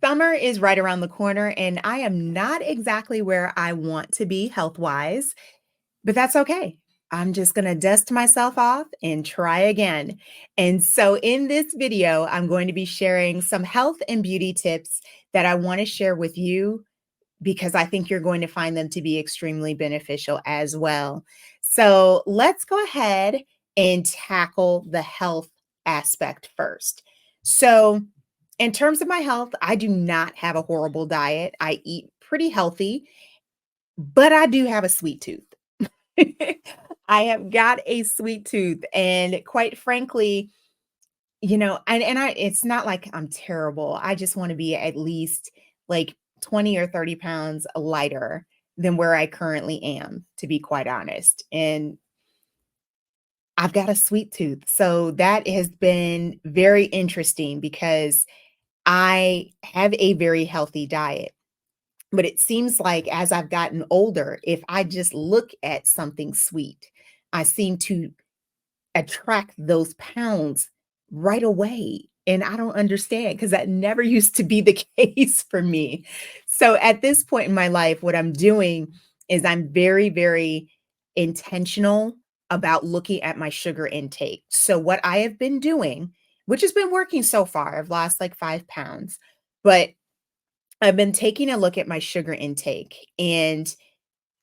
Summer is right around the corner, and I am not exactly where I want to be health wise, but that's okay. I'm just going to dust myself off and try again. And so, in this video, I'm going to be sharing some health and beauty tips that I want to share with you because I think you're going to find them to be extremely beneficial as well. So, let's go ahead and tackle the health aspect first. So, in terms of my health, I do not have a horrible diet. I eat pretty healthy, but I do have a sweet tooth. I have got a sweet tooth, and quite frankly, and I it's not like I'm terrible. I just want to be at least like 20 or 30 pounds lighter than where I currently am, to be quite honest. And I've got a sweet tooth. So that has been very interesting because I have a very healthy diet. But it seems like as I've gotten older, if I just look at something sweet, I seem to attract those pounds right away. And I don't understand because that never used to be the case for me. So at this point in my life, what I'm doing is I'm very, very intentional about looking at my sugar intake. So what I have been doing, which has been working so far, I've lost like 5 pounds, but I've been taking a look at my sugar intake, and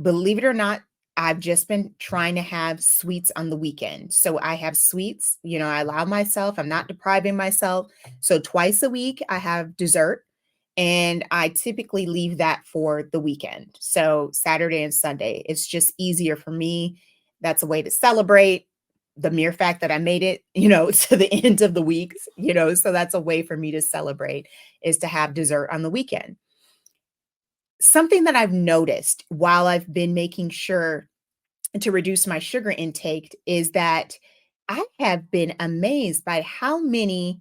believe it or not, I've just been trying to have sweets on the weekend. So I have sweets, I allow myself, I'm not depriving myself. So twice a week, I have dessert, and I typically leave that for the weekend. So Saturday and Sunday, it's just easier for me. That's a way to celebrate the mere fact that I made it, to the end of the weeks, so that's a way for me to celebrate is to have dessert on the weekend. Something that I've noticed while I've been making sure to reduce my sugar intake is that I have been amazed by how many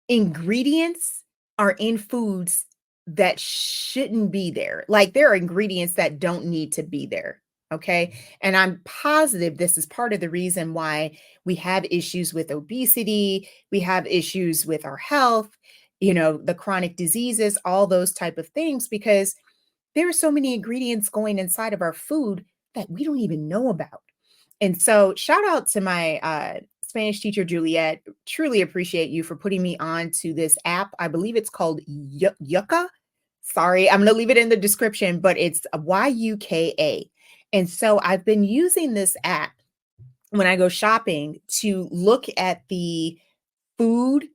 ingredients are in foods that shouldn't be there. Like there are ingredients that don't need to be there. Okay. And I'm positive this is part of the reason why we have issues with obesity, we have issues with our health, the chronic diseases, all those type of things, because there are so many ingredients going inside of our food that we don't even know about. And so, shout out to my Spanish teacher, Juliet. Truly appreciate you for putting me on to this app. I believe it's called Yucca. Sorry, I'm going to leave it in the description, but it's Yuka. And so, I've been using this app when I go shopping to look at the food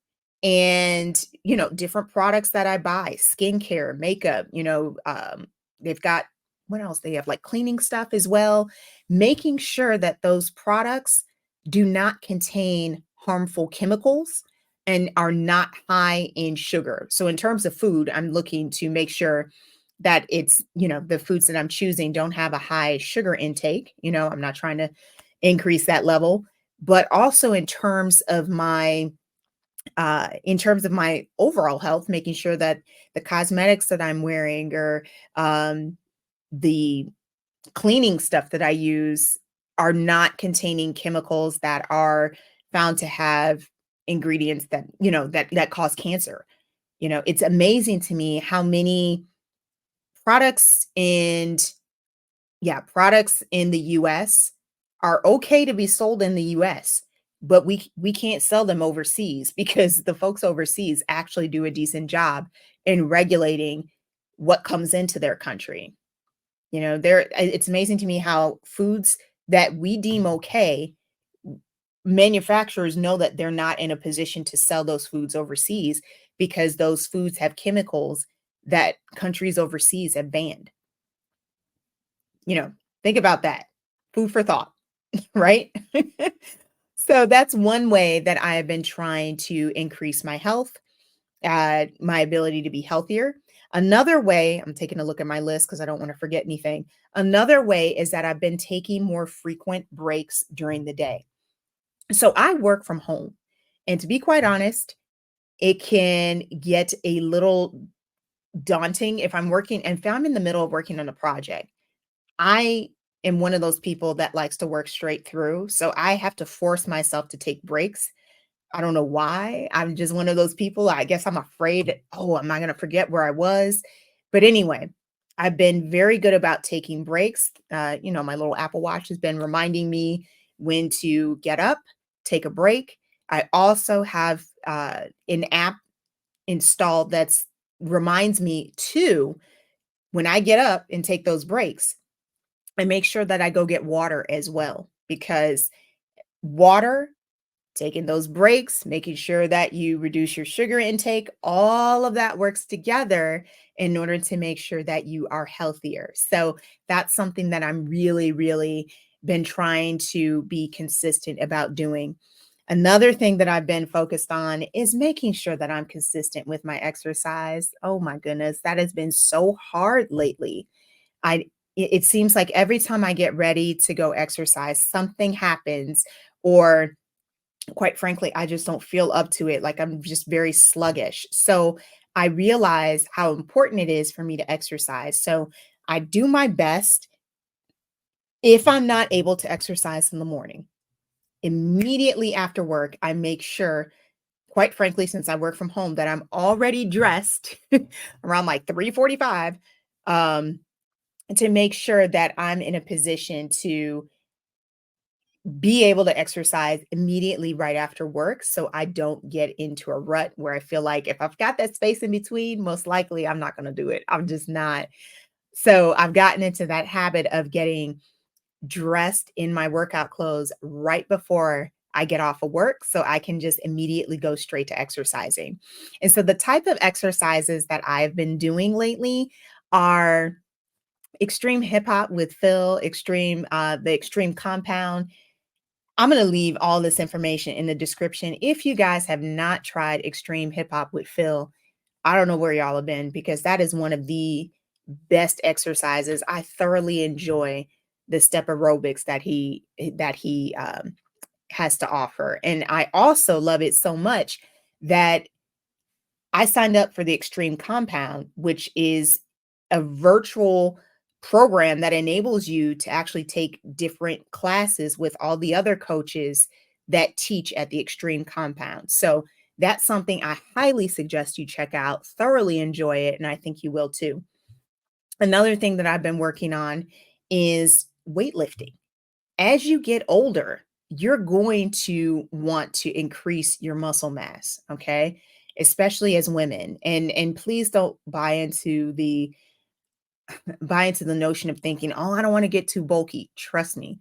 and different products that I buy, skincare, makeup, they've got what else they have, like cleaning stuff as well, making sure that those products do not contain harmful chemicals and are not high in sugar. So in terms of food, I'm looking to make sure that it's, the foods that I'm choosing don't have a high sugar intake. I'm not trying to increase that level, but also in terms of my overall health, making sure that the cosmetics that I'm wearing or the cleaning stuff that I use are not containing chemicals that are found to have ingredients that, that cause cancer. It's amazing to me how many products and products in the US are okay to be sold in the US, but we can't sell them overseas because the folks overseas actually do a decent job in regulating what comes into their country. It's amazing to me how foods that we deem okay, manufacturers know that they're not in a position to sell those foods overseas because those foods have chemicals that countries overseas have banned. You know, think about that. Food for thought, right? So that's one way that I have been trying to increase my health, my ability to be healthier. Another way, I'm taking a look at my list because I don't want to forget anything. Another way is that I've been taking more frequent breaks during the day. So I work from home. And to be quite honest, it can get a little daunting if I'm working and if I'm in the middle of working on a project. I am one of those people that likes to work straight through. So I have to force myself to take breaks I don't know why. I'm just one of those people. I guess I'm afraid, oh, am I going to forget where I was? But anyway, I've been very good about taking breaks. My little Apple Watch has been reminding me when to get up, take a break. I also have an app installed that's reminds me to when I get up and take those breaks, I make sure that I go get water as well because water, taking those breaks, making sure that you reduce your sugar intake, all of that works together in order to make sure that you are healthier. So that's something that I'm really, really been trying to be consistent about doing. Another thing that I've been focused on is making sure that I'm consistent with my exercise. Oh my goodness, that has been so hard lately. I it seems like every time I get ready to go exercise, something happens or quite frankly, I just don't feel up to it. Like I'm just very sluggish. So I realize how important it is for me to exercise. So I do my best if I'm not able to exercise in the morning. Immediately after work, I make sure, quite frankly, since I work from home, that I'm already dressed around like 3:45 um, to make sure that I'm in a position to be able to exercise immediately right after work so I don't get into a rut where I feel like if I've got that space in between, most likely I'm not going to do it. I'm just not. So I've gotten into that habit of getting dressed in my workout clothes right before I get off of work so I can just immediately go straight to exercising. And so the type of exercises that I've been doing lately are extreme hip hop with Phil, the extreme compound. I'm going to leave all this information in the description. If you guys have not tried extreme hip hop with Phil, I don't know where y'all have been because that is one of the best exercises. I thoroughly enjoy the step aerobics that he has to offer, and I also love it so much that I signed up for the Extreme Compound, which is a virtual program that enables you to actually take different classes with all the other coaches that teach at the Extreme Compound. So that's something I highly suggest you check out, thoroughly enjoy it, and I think you will too. Another thing that I've been working on is weightlifting. As you get older, you're going to want to increase your muscle mass, okay? Especially as women. And please don't buy into the notion of thinking, "Oh, I don't want to get too bulky." Trust me,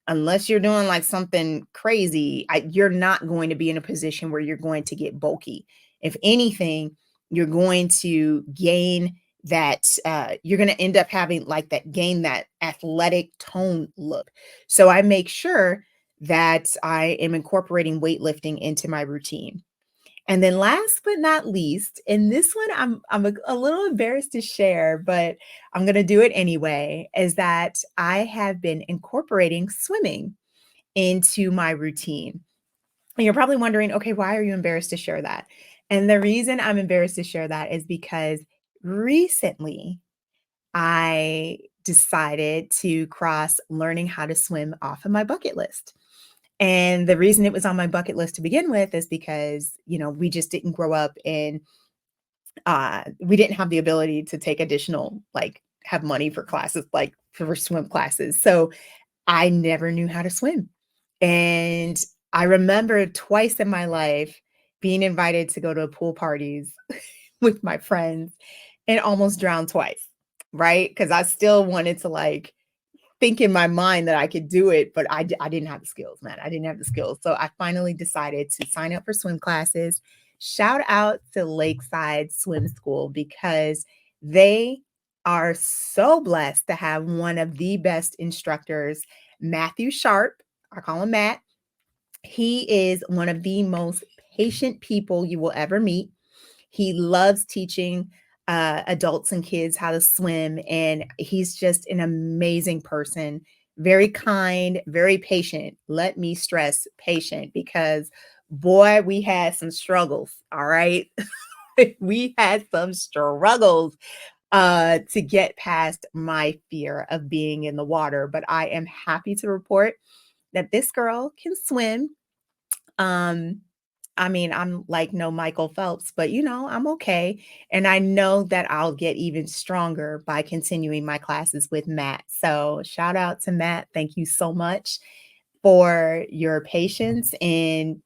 unless you're doing like something crazy, you're not going to be in a position where you're going to get bulky. If anything, you're going to gain you're going to end up having like gain that athletic tone look. So I make sure that I am incorporating weightlifting into my routine. And then last but not least, and this one I'm a little embarrassed to share, but I'm gonna do it anyway, is that I have been incorporating swimming into my routine. And you're probably wondering, okay, why are you embarrassed to share that? And the reason I'm embarrassed to share that is because recently I decided to cross learning how to swim off of my bucket list. And the reason it was on my bucket list to begin with is because, we just didn't grow up in we didn't have the ability to take additional like have money for classes like for swim classes. So I never knew how to swim. And I remember twice in my life being invited to go to pool parties with my friends and almost drowned twice, right? Because I still wanted to like think in my mind that I could do it, but I didn't have the skills, man. I didn't have the skills. So I finally decided to sign up for swim classes. Shout out to Lakeside Swim School because they are so blessed to have one of the best instructors, Matthew Sharp. I call him Matt. He is one of the most patient people you will ever meet. He loves teaching adults and kids how to swim, and he's just an amazing person. Very kind, very patient. Let me stress patient because boy, we had some struggles. All right. We had some struggles to get past my fear of being in the water, but I am happy to report that this girl can swim. Um, I mean, I'm like no Michael Phelps, but I'm okay. And I know that I'll get even stronger by continuing my classes with Matt. So shout out to Matt. Thank you so much for your patience and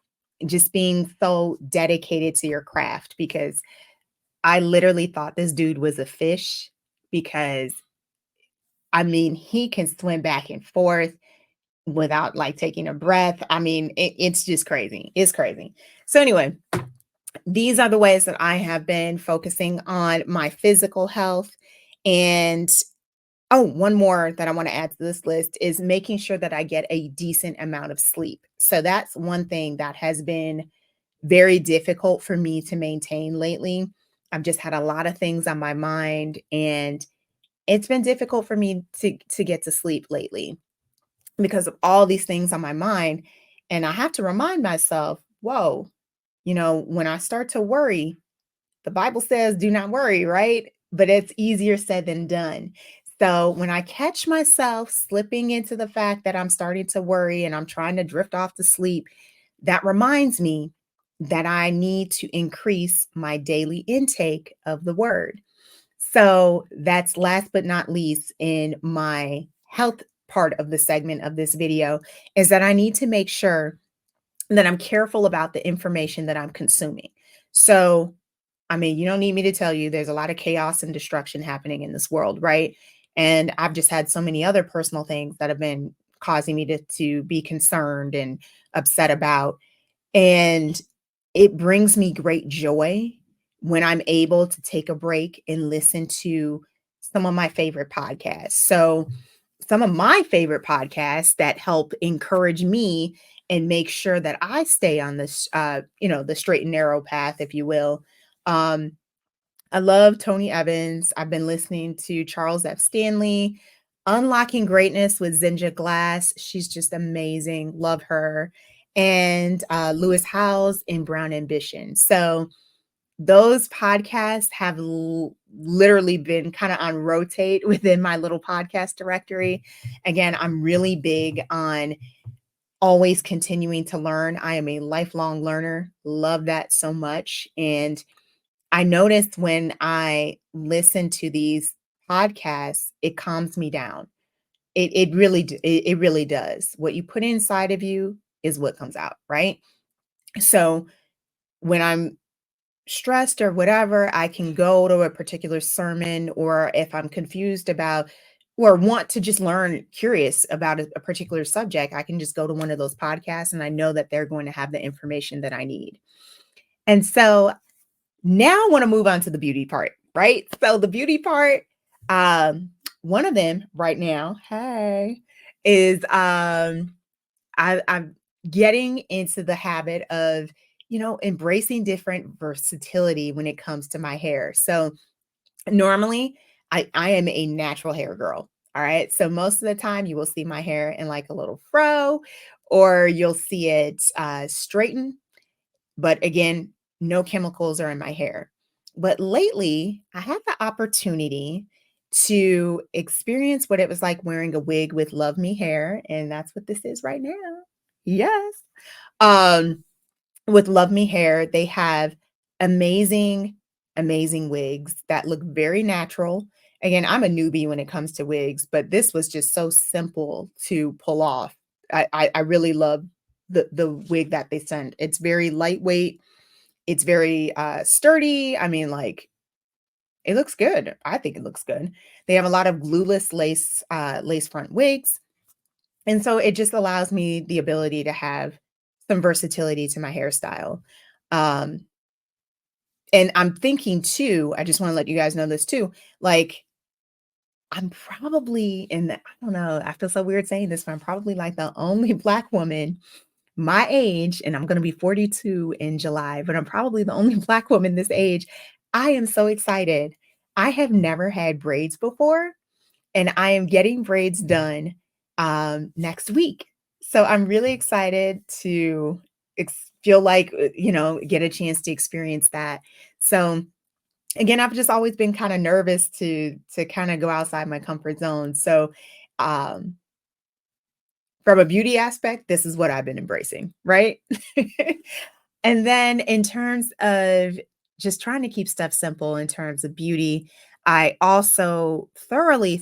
just being so dedicated to your craft because I literally thought this dude was a fish because I mean, he can swim back and forth without like taking a breath. I mean, it's just crazy. It's crazy. So, anyway, these are the ways that I have been focusing on my physical health. And oh, one more that I want to add to this list is making sure that I get a decent amount of sleep. So, that's one thing that has been very difficult for me to maintain lately. I've just had a lot of things on my mind and it's been difficult for me to get to sleep lately because of all these things on my mind. And I have to remind myself, whoa, when I start to worry, the Bible says do not worry, right? But it's easier said than done. So when I catch myself slipping into the fact that I'm starting to worry and I'm trying to drift off to sleep, that reminds me that I need to increase my daily intake of the word. So that's last but not least in my health part of the segment of this video is that I need to make sure that I'm careful about the information that I'm consuming. So, I mean, you don't need me to tell you there's a lot of chaos and destruction happening in this world, right? And I've just had so many other personal things that have been causing me to be concerned and upset about. And it brings me great joy when I'm able to take a break and listen to some of my favorite podcasts. So, some of my favorite podcasts that help encourage me and make sure that I stay on this, the straight and narrow path, if you will. Um, I love Tony Evans. I've been listening to Charles F. Stanley, Unlocking Greatness with Zinja Glass. She's just amazing. Love her. And Lewis Howes in Brown Ambition. So those podcasts have literally been kind of on rotate within my little podcast directory. Again, I'm really big on always continuing to learn. I am a lifelong learner. Love that so much. And I noticed when I listen to these podcasts, it calms me down. It really does. What you put inside of you is what comes out, right? So when I'm stressed or whatever, I can go to a particular sermon, or if I'm confused about or want to just learn curious about a particular subject, I can just go to one of those podcasts and I know that they're going to have the information that I need. And so now I want to move on to the beauty part, right? So the beauty part, one of them right now, hey, is I'm getting into the habit of, embracing different versatility when it comes to my hair. So normally I am a natural hair girl. All right. So most of the time you will see my hair in like a little fro or you'll see it straightened, but again, no chemicals are in my hair. But lately, I had the opportunity to experience what it was like wearing a wig with Love Me hair, and that's what this is right now. Yes. Um, with Love Me hair, they have amazing, amazing wigs that look very natural. Again, I'm a newbie when it comes to wigs, but this was just so simple to pull off. I really love the wig that they sent. It's very lightweight. It's very sturdy. I mean, like it looks good. I think it looks good. They have a lot of glueless lace front wigs. And so it just allows me the ability to have some versatility to my hairstyle. Um, and I'm thinking too, I just want to let you guys know this too. Like, I'm probably I don't know, I feel so weird saying this, but I'm probably like the only Black woman my age, and I'm going to be 42 in July, but I'm probably the only Black woman this age. I am so excited. I have never had braids before, and I am getting braids done next week. So I'm really excited to feel like, get a chance to experience that. So again, I've just always been kind of nervous to kind of go outside my comfort zone. So um, from a beauty aspect, this is what I've been embracing, right? And then in terms of just trying to keep stuff simple in terms of beauty, I also thoroughly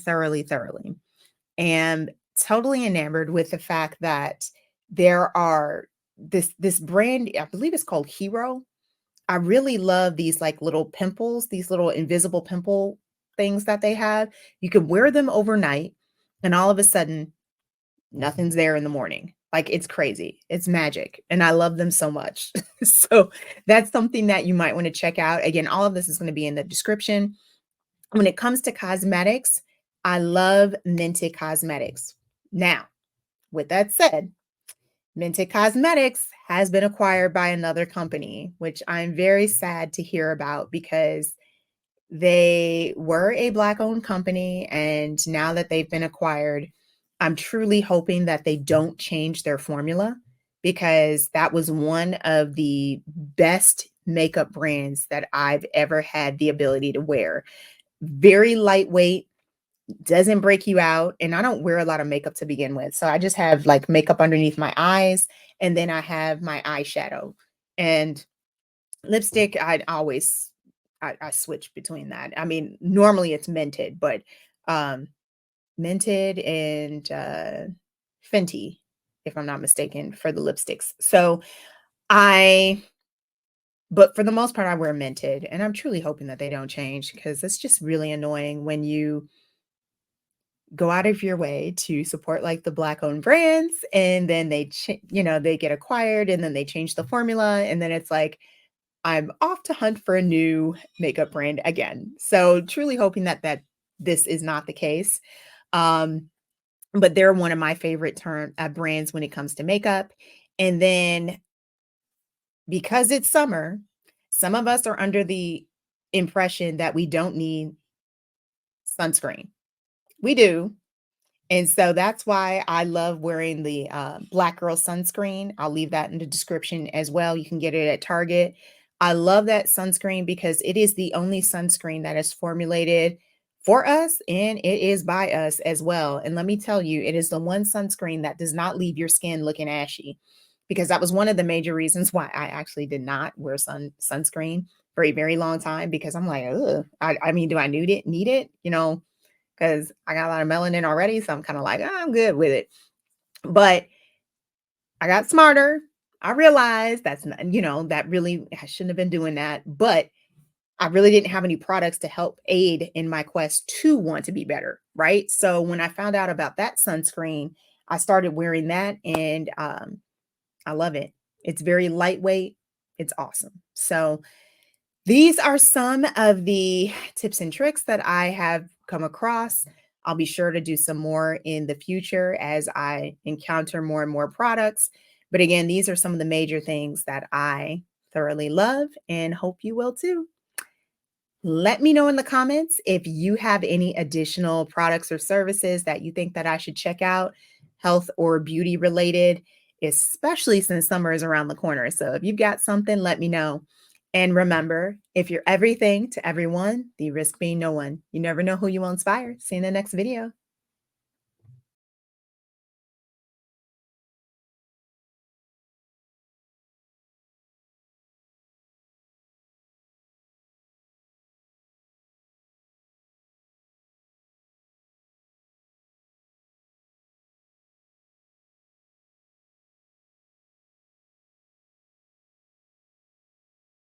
am totally enamored with the fact that there are this brand, I believe it's called Hero. I really love these like little pimples, these little invisible pimple things that they have. You can wear them overnight and all of a sudden nothing's there in the morning. Like, it's crazy. It's magic, and I love them so much. So, that's something that you might wanna check out. Again, all of this is gonna be in the description. When it comes to cosmetics, I love Mented Cosmetics. Now, with that said, Mented Cosmetics has been acquired by another company, which I'm very sad to hear about because they were a Black-owned company, and now that they've been acquired, I'm truly hoping that they don't change their formula because that was one of the best makeup brands that I've ever had the ability to wear. Very lightweight, doesn't break you out, and I don't wear a lot of makeup to begin with, so I just have, like, makeup underneath my eyes, and then I have my eyeshadow, and lipstick, I switch between that. I mean, normally it's Mented, but, um, Mented and, Fenty, if I'm not mistaken, for the lipsticks. So, I but for the most part, I wear Mented, and I'm truly hoping that they don't change because it's just really annoying when you go out of your way to support, like, the Black-owned brands, and then they get acquired, and then they change the formula, and then it's like, I'm off to hunt for a new makeup brand again. So truly hoping that this is not the case. Um, but they're one of my favorite brands when it comes to makeup. And then because it's summer, some of us are under the impression that we don't need sunscreen. We do. And so that's why I love wearing the Black Girl sunscreen. I'll leave that in the description as well. You can get it at Target. I love that sunscreen because it is the only sunscreen that is formulated for us and it is by us as well. And let me tell you, it is the one sunscreen that does not leave your skin looking ashy because that was one of the major reasons why I actually did not wear sunscreen for a very long time because I'm like, ugh, I mean, do I need it? Because I got a lot of melanin already, so I'm kinda like, "Ah, I'm good with it." But I got smarter. I realized that's not that really I shouldn't have been doing that, but I really didn't have any products to help aid in my quest to want to be better, right? So when I found out about that sunscreen, I started wearing that and, I love it. It's very lightweight. It's awesome. So these are some of the tips and tricks that I have come across. I'll be sure to do some more in the future as I encounter more and more products. But again, these are some of the major things that I thoroughly love and hope you will too. Let me know in the comments if you have any additional products or services that you think that I should check out, health or beauty related, especially since summer is around the corner. So if you've got something, let me know. And remember, if you're everything to everyone, the risk being no one. You never know who you will inspire. See you in the next video.